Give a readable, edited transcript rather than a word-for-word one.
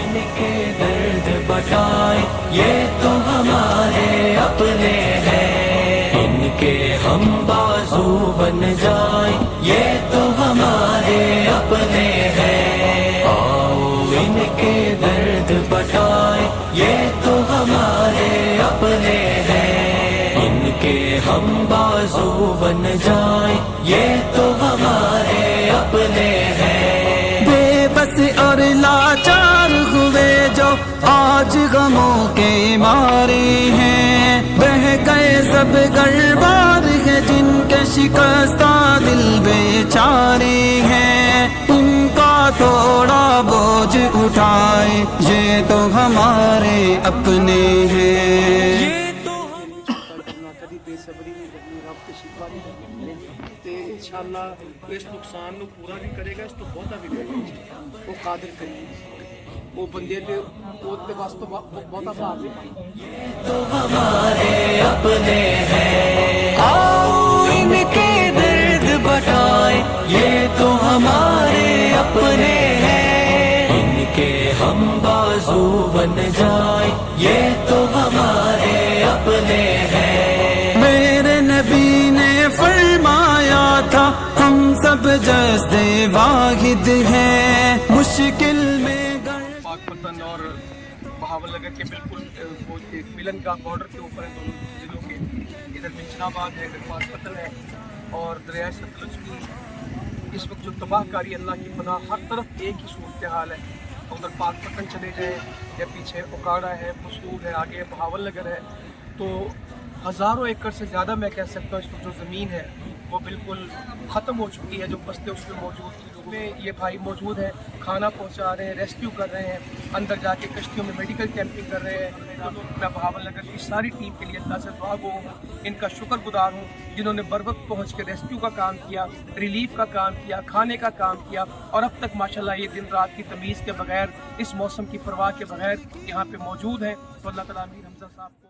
ان کے درد بتائیں یہ تو ہمارے اپنے ہیں، ان کے ہم بازو بن جائیں یہ تو ہمارے اپنے ہیں، آؤ ان کے درد بتائیں یہ تو ہمارے اپنے ہیں، ان کے ہم بازو بن جائیں یہ تو ہمارے اپنے ہیں۔ بے بس اور لاچار ہوئے جو آج غموں کے مارے ہیں، بہ گئے سب گلبار ہے جن کے شکستہ دل بیچارے ہیں، ان کا تھوڑا بوجھ اٹھائے یہ تو ہمارے اپنے ہیں۔ کدی بے صبری نہیں کرنی، رب تے شکوا نہیں کرنی تے انشاءاللہ اس نقصان نو پورا بھی کرے گا، اس تو بہتا بھی کرے گا، وہ قادر کرے وہ بندے تے واسطے بہتا بھار نہیں پائے۔ تو ہمارے اپنے ہیں، آؤ ان کے درد بتائیں یہ تو ہمارے اپنے ہیں، ان کے ہم بازو بن جائیں یہ تو ہمارے اپنے ہیں۔ میرے نبی نے فرمایا تھا ہم سب جزد واحد ہیں، مشکل میں پاک پتن اور بہاول نگر کے بالکل وہ ایک ملن کا بارڈر کے اوپر ہے دونوں ضلعوں کے، ادھر منچنا آباد ہے، ادھر پاک پتن ہے، اور دریائے ستلج کی اس وقت جو تباہ کاری اللہ کی پناہ، ہر طرف ایک ہی صورتحال ہے، ادھر پاک پتن چلے جائیں یا پیچھے اوکاڑا ہے، مسور ہے، آگے بہاول نگر ہے، تو ہزاروں ایکڑ سے زیادہ میں کہہ سکتا ہوں اس وقت جو زمین ہے وہ بالکل ختم ہو چکی ہے، جو بستے اس میں موجود تھی میں یہ بھائی موجود ہیں، کھانا پہنچا رہے ہیں، ریسکیو کر رہے ہیں، اندر جا کے کشتیوں میں میڈیکل کیمپنگ کر رہے ہیں۔ میں بہاول نگر کی ساری ٹیم کے لیے اللہ سے دعا گو ہوں، ان کا شکر گزار ہوں جنہوں نے بر وقت پہنچ کے ریسکیو کا کام کیا، ریلیف کا کام کیا، کھانے کا کام کیا، اور اب تک ماشاءاللہ یہ دن رات کی تمیز کے بغیر، اس موسم کی پرواہ کے بغیر یہاں پہ موجود ہیں۔ تو اللہ تعالیٰ امیر حمزہ صاحب کو